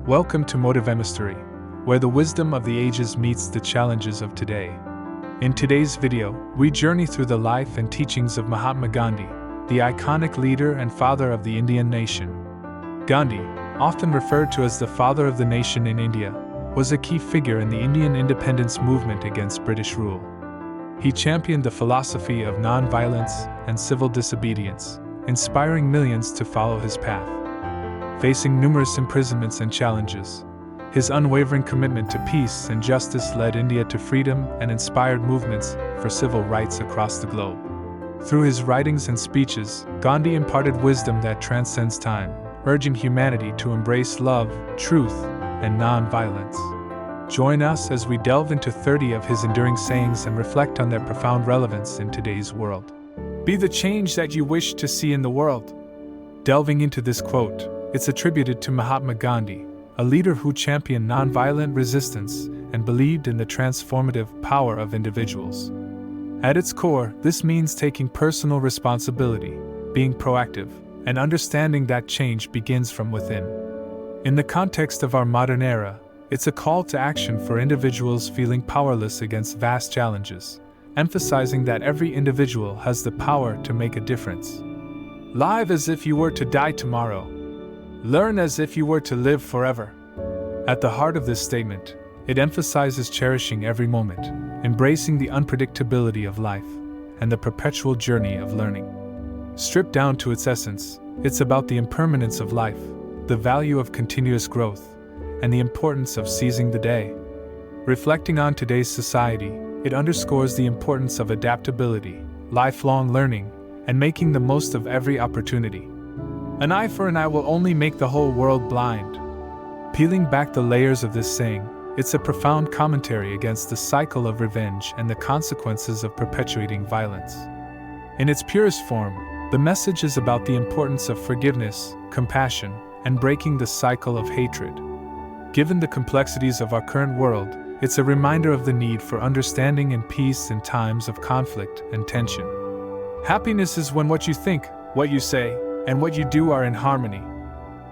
Welcome to Motivemostery, where the wisdom of the ages meets the challenges of today. In today's video, we journey through the life and teachings of Mahatma Gandhi, the iconic leader and father of the Indian nation. Gandhi, often referred to as the father of the nation in India, was a key figure in the Indian independence movement against British rule. He championed the philosophy of nonviolence and civil disobedience, inspiring millions to follow his path. Facing numerous imprisonments and challenges, his unwavering commitment to peace and justice led India to freedom and inspired movements for civil rights across the globe. Through his writings and speeches, Gandhi imparted wisdom that transcends time, urging humanity to embrace love, truth, and non-violence. Join us as we delve into 30 of his enduring sayings and reflect on their profound relevance in today's world. Be the change that you wish to see in the world. Delving into this quote, it's attributed to Mahatma Gandhi, a leader who championed nonviolent resistance and believed in the transformative power of individuals. At its core, this means taking personal responsibility, being proactive, and understanding that change begins from within. In the context of our modern era, it's a call to action for individuals feeling powerless against vast challenges, emphasizing that every individual has the power to make a difference. Live as if you were to die tomorrow. Learn as if you were to live forever. At the heart of this statement, it emphasizes cherishing every moment, embracing the unpredictability of life, and the perpetual journey of learning. Stripped down to its essence, it's about the impermanence of life, the value of continuous growth, and the importance of seizing the day. Reflecting on today's society, it underscores the importance of adaptability, lifelong learning, and making the most of every opportunity. An eye for an eye will only make the whole world blind. Peeling back the layers of this saying, it's a profound commentary against the cycle of revenge and the consequences of perpetuating violence. In its purest form, the message is about the importance of forgiveness, compassion, and breaking the cycle of hatred. Given the complexities of our current world, it's a reminder of the need for understanding and peace in times of conflict and tension. Happiness is when what you think, what you say, and what you do are in harmony.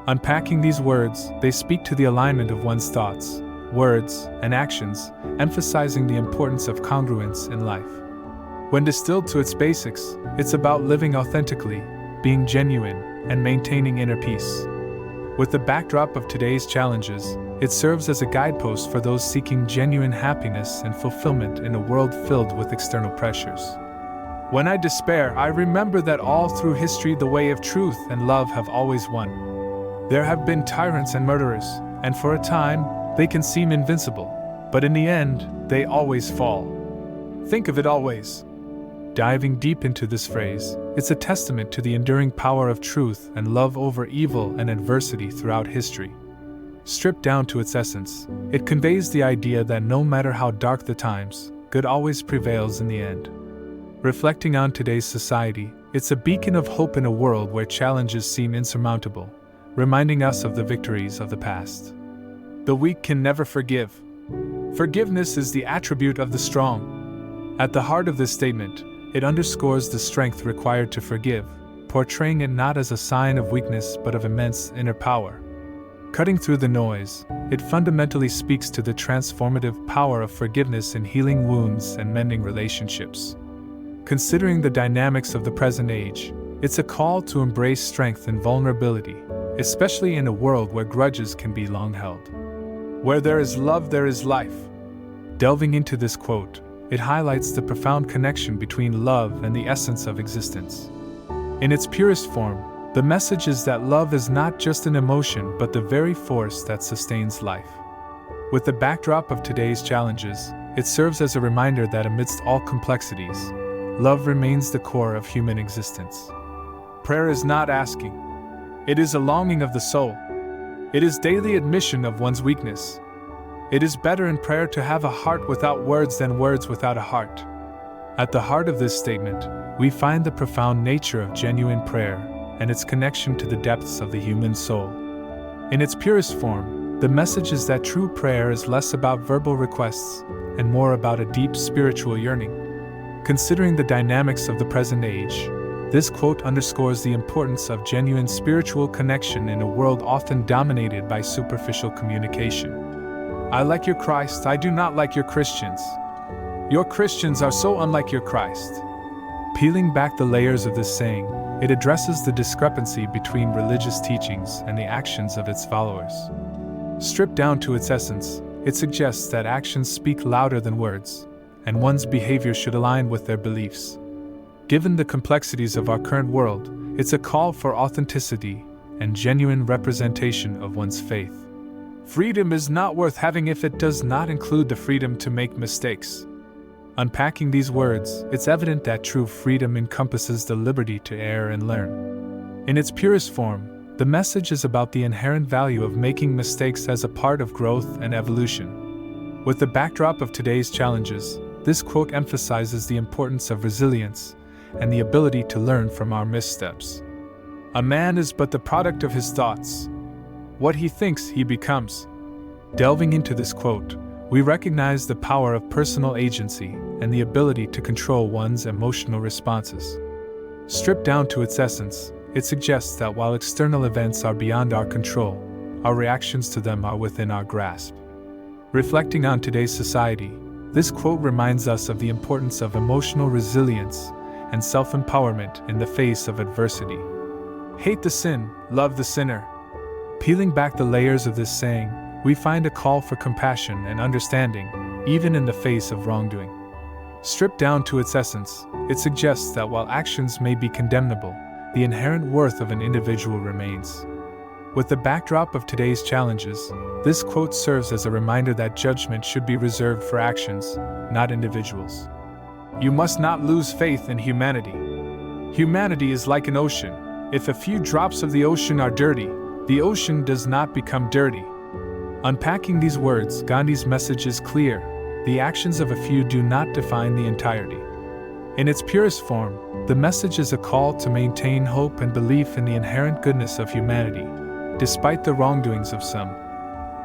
Unpacking these words, they speak to the alignment of one's thoughts, words, and actions, emphasizing the importance of congruence in life. When distilled to its basics, it's about living authentically, being genuine, and maintaining inner peace. With the backdrop of today's challenges, it serves as a guidepost for those seeking genuine happiness and fulfillment in a world filled with external pressures. When I despair, I remember that all through history the way of truth and love have always won. There have been tyrants and murderers, and for a time, they can seem invincible, but in the end, they always fall. Think of it always. Diving deep into this phrase, it's a testament to the enduring power of truth and love over evil and adversity throughout history. Stripped down to its essence, it conveys the idea that no matter how dark the times, good always prevails in the end. Reflecting on today's society, it's a beacon of hope in a world where challenges seem insurmountable, reminding us of the victories of the past. The weak can never forgive. Forgiveness is the attribute of the strong. At the heart of this statement, it underscores the strength required to forgive, portraying it not as a sign of weakness but of immense inner power. Cutting through the noise, it fundamentally speaks to the transformative power of forgiveness in healing wounds and mending relationships. Considering the dynamics of the present age, it's a call to embrace strength and vulnerability, especially in a world where grudges can be long held. Where there is love, there is life. Delving into this quote, it highlights the profound connection between love and the essence of existence. In its purest form, the message is that love is not just an emotion but the very force that sustains life. With the backdrop of today's challenges, it serves as a reminder that amidst all complexities, love remains the core of human existence. Prayer is not asking. It is a longing of the soul. It is daily admission of one's weakness. It is better in prayer to have a heart without words than words without a heart. At the heart of this statement, we find the profound nature of genuine prayer and its connection to the depths of the human soul. In its purest form, the message is that true prayer is less about verbal requests and more about a deep spiritual yearning. Considering the dynamics of the present age, This quote underscores the importance of genuine spiritual connection in a world often dominated by superficial communication. I like your Christ, I do not like your Christians. Your Christians are so unlike your Christ. Peeling back the layers of this saying, it addresses the discrepancy between religious teachings and the actions of its followers. Stripped down to its essence, it suggests that actions speak louder than words, and one's behavior should align with their beliefs. Given the complexities of our current world, it's a call for authenticity and genuine representation of one's faith. Freedom is not worth having if it does not include the freedom to make mistakes. Unpacking these words, it's evident that true freedom encompasses the liberty to err and learn. In its purest form, the message is about the inherent value of making mistakes as a part of growth and evolution. With the backdrop of today's challenges, this quote emphasizes the importance of resilience and the ability to learn from our missteps. A man is but the product of his thoughts. What he thinks, he becomes. Delving into this quote, we recognize the power of personal agency and the ability to control one's emotional responses. Stripped down to its essence, it suggests that while external events are beyond our control, our reactions to them are within our grasp. Reflecting on today's society, this quote reminds us of the importance of emotional resilience and self-empowerment in the face of adversity. Hate the sin, love the sinner. Peeling back the layers of this saying, we find a call for compassion and understanding, even in the face of wrongdoing. Stripped down to its essence, it suggests that while actions may be condemnable, the inherent worth of an individual remains. With the backdrop of today's challenges, this quote serves as a reminder that judgment should be reserved for actions, not individuals. You must not lose faith in humanity. Humanity is like an ocean. If a few drops of the ocean are dirty, the ocean does not become dirty. Unpacking these words, Gandhi's message is clear. The actions of a few do not define the entirety. In its purest form, the message is a call to maintain hope and belief in the inherent goodness of humanity, despite the wrongdoings of some.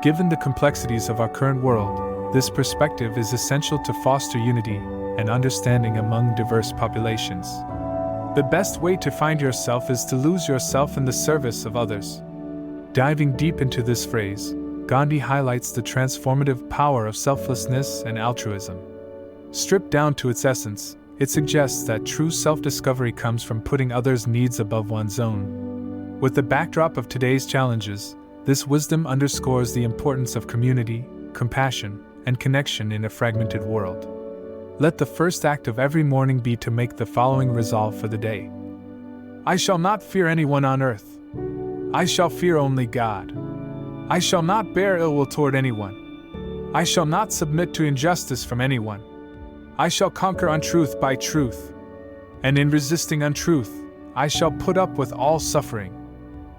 Given the complexities of our current world, this perspective is essential to foster unity and understanding among diverse populations. The best way to find yourself is to lose yourself in the service of others. Diving deep into this phrase, Gandhi highlights the transformative power of selflessness and altruism. Stripped down to its essence, it suggests that true self-discovery comes from putting others' needs above one's own. With the backdrop of today's challenges, this wisdom underscores the importance of community, compassion, and connection in a fragmented world. Let the first act of every morning be to make the following resolve for the day. I shall not fear anyone on earth. I shall fear only God. I shall not bear ill will toward anyone. I shall not submit to injustice from anyone. I shall conquer untruth by truth. And in resisting untruth, I shall put up with all suffering.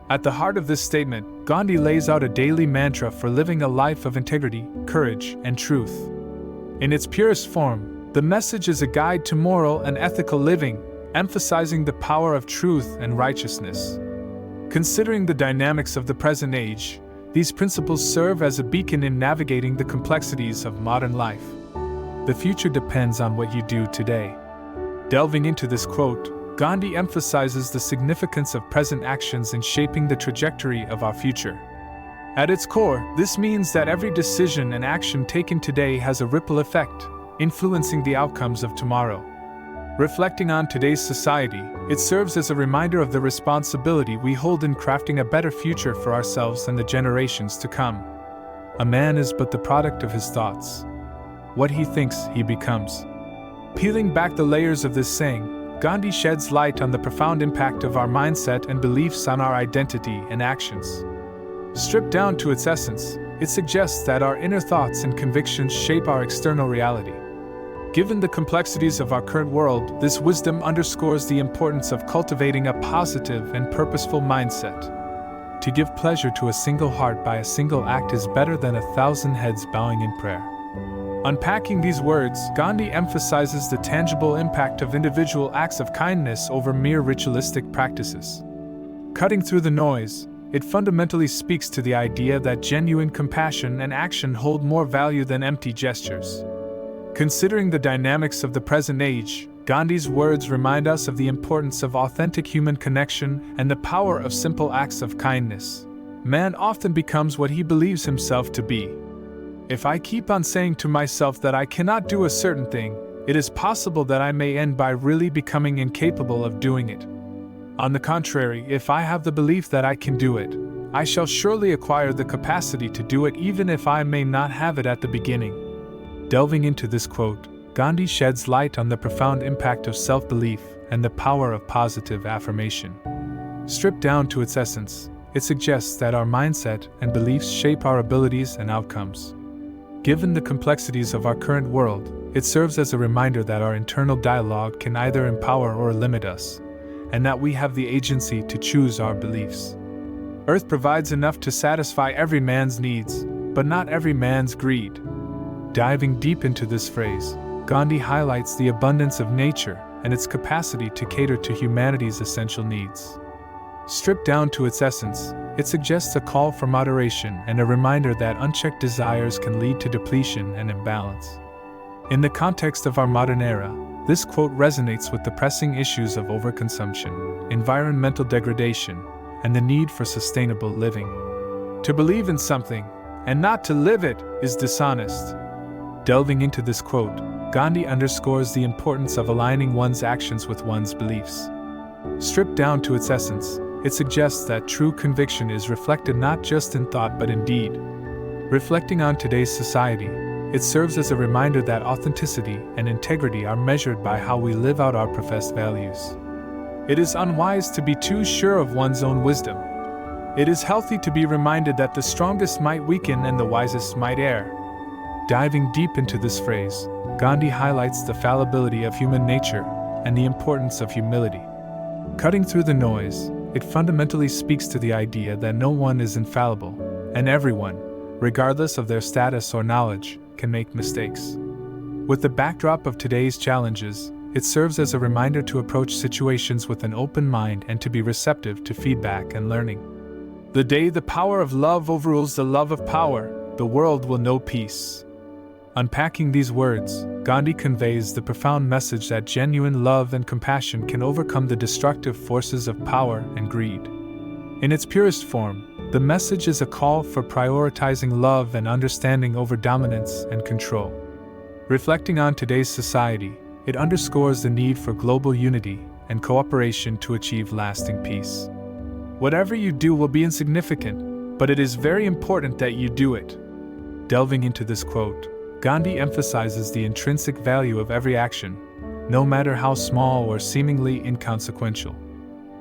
At the heart of this statement, Gandhi lays out a daily mantra for living a life of integrity, courage, and truth. In its purest form, the message is a guide to moral and ethical living, emphasizing the power of truth and righteousness. Considering the dynamics of the present age, these principles serve as a beacon in navigating the complexities of modern life. The future depends on what you do today. Delving into this quote, Gandhi emphasizes the significance of present actions in shaping the trajectory of our future. At its core, this means that every decision and action taken today has a ripple effect, influencing the outcomes of tomorrow. Reflecting on today's society, it serves as a reminder of the responsibility we hold in crafting a better future for ourselves and the generations to come. A man is but the product of his thoughts. What he thinks, he becomes. Peeling back the layers of this saying, Gandhi sheds light on the profound impact of our mindset and beliefs on our identity and actions. Stripped down to its essence, it suggests that our inner thoughts and convictions shape our external reality. Given the complexities of our current world, this wisdom underscores the importance of cultivating a positive and purposeful mindset. To give pleasure to a single heart by a single act is better than 1,000 heads bowing in prayer. Unpacking these words, Gandhi emphasizes the tangible impact of individual acts of kindness over mere ritualistic practices. Cutting through the noise, it fundamentally speaks to the idea that genuine compassion and action hold more value than empty gestures. Considering the dynamics of the present age, Gandhi's words remind us of the importance of authentic human connection and the power of simple acts of kindness. Man often becomes what he believes himself to be. If I keep on saying to myself that I cannot do a certain thing, it is possible that I may end by really becoming incapable of doing it. On the contrary, if I have the belief that I can do it, I shall surely acquire the capacity to do it even if I may not have it at the beginning. Delving into this quote, Gandhi sheds light on the profound impact of self-belief and the power of positive affirmation. Stripped down to its essence, it suggests that our mindset and beliefs shape our abilities and outcomes. Given the complexities of our current world, it serves as a reminder that our internal dialogue can either empower or limit us, and that we have the agency to choose our beliefs. Earth provides enough to satisfy every man's needs, but not every man's greed. Diving deep into this phrase, Gandhi highlights the abundance of nature and its capacity to cater to humanity's essential needs. Stripped down to its essence, it suggests a call for moderation and a reminder that unchecked desires can lead to depletion and imbalance. In the context of our modern era, this quote resonates with the pressing issues of overconsumption, environmental degradation, and the need for sustainable living. To believe in something and not to live it is dishonest. Delving into this quote, Gandhi underscores the importance of aligning one's actions with one's beliefs. Stripped down to its essence, it suggests that true conviction is reflected not just in thought but in deed. Reflecting on today's society, it serves as a reminder that authenticity and integrity are measured by how we live out our professed values. It is unwise to be too sure of one's own wisdom. It is healthy to be reminded that the strongest might weaken and the wisest might err. Diving deep into this phrase, Gandhi highlights the fallibility of human nature and the importance of humility. Cutting through the noise, it fundamentally speaks to the idea that no one is infallible, and everyone, regardless of their status or knowledge, can make mistakes. With the backdrop of today's challenges, it serves as a reminder to approach situations with an open mind and to be receptive to feedback and learning. The day the power of love overrules the love of power, the world will know peace. Unpacking these words, Gandhi conveys the profound message that genuine love and compassion can overcome the destructive forces of power and greed. In its purest form, the message is a call for prioritizing love and understanding over dominance and control. Reflecting on today's society, it underscores the need for global unity and cooperation to achieve lasting peace. Whatever you do will be insignificant, but it is very important that you do it. Delving into this quote, Gandhi emphasizes the intrinsic value of every action, no matter how small or seemingly inconsequential.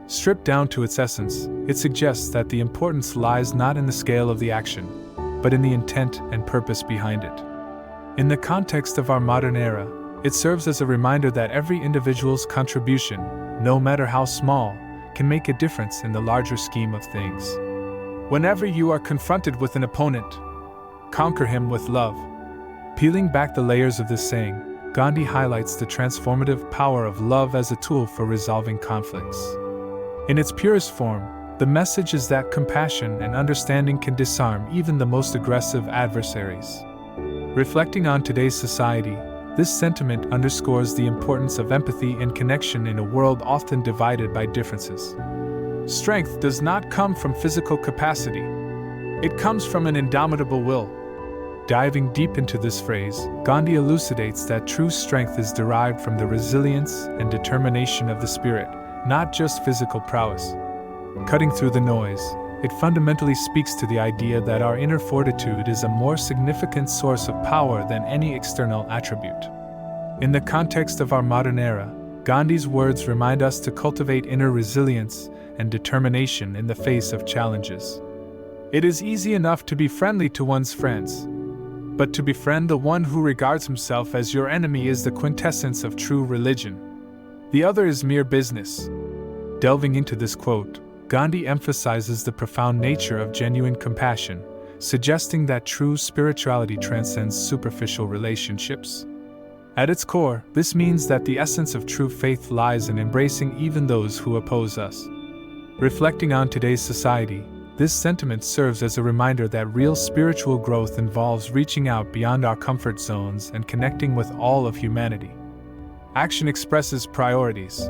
Stripped down to its essence, it suggests that the importance lies not in the scale of the action, but in the intent and purpose behind it. In the context of our modern era, it serves as a reminder that every individual's contribution, no matter how small, can make a difference in the larger scheme of things. Whenever you are confronted with an opponent, conquer him with love. Peeling back the layers of this saying, Gandhi highlights the transformative power of love as a tool for resolving conflicts. In its purest form, the message is that compassion and understanding can disarm even the most aggressive adversaries. Reflecting on today's society, this sentiment underscores the importance of empathy and connection in a world often divided by differences. Strength does not come from physical capacity. It comes from an indomitable will. Diving deep into this phrase, Gandhi elucidates that true strength is derived from the resilience and determination of the spirit, not just physical prowess. Cutting through the noise, it fundamentally speaks to the idea that our inner fortitude is a more significant source of power than any external attribute. In the context of our modern era, Gandhi's words remind us to cultivate inner resilience and determination in the face of challenges. It is easy enough to be friendly to one's friends, but to befriend the one who regards himself as your enemy is the quintessence of true religion. The other is mere business. Delving into this quote, Gandhi emphasizes the profound nature of genuine compassion, suggesting that true spirituality transcends superficial relationships. At its core, this means that the essence of true faith lies in embracing even those who oppose us. Reflecting on today's society, this sentiment serves as a reminder that real spiritual growth involves reaching out beyond our comfort zones and connecting with all of humanity. Action expresses priorities.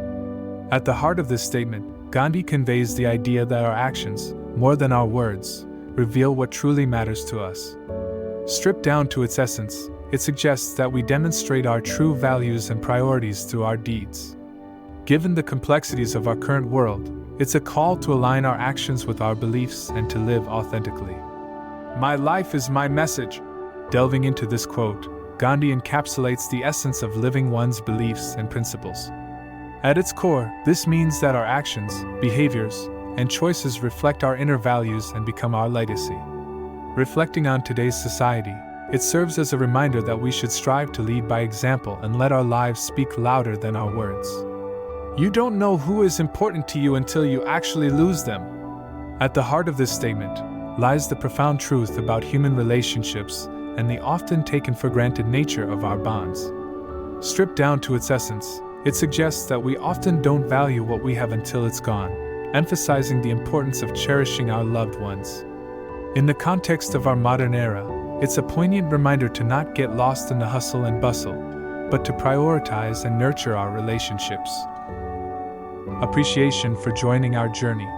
At the heart of this statement, Gandhi conveys the idea that our actions, more than our words, reveal what truly matters to us. Stripped down to its essence, it suggests that we demonstrate our true values and priorities through our deeds. Given the complexities of our current world, it's a call to align our actions with our beliefs and to live authentically. My life is my message. Delving into this quote, Gandhi encapsulates the essence of living one's beliefs and principles. At its core, this means that our actions, behaviors, and choices reflect our inner values and become our legacy. Reflecting on today's society, it serves as a reminder that we should strive to lead by example and let our lives speak louder than our words. You don't know who is important to you until you actually lose them. At the heart of this statement lies the profound truth about human relationships and the often taken for granted nature of our bonds. Stripped down to its essence, it suggests that we often don't value what we have until it's gone, emphasizing the importance of cherishing our loved ones. In the context of our modern era, it's a poignant reminder to not get lost in the hustle and bustle, but to prioritize and nurture our relationships. Appreciation for joining our journey.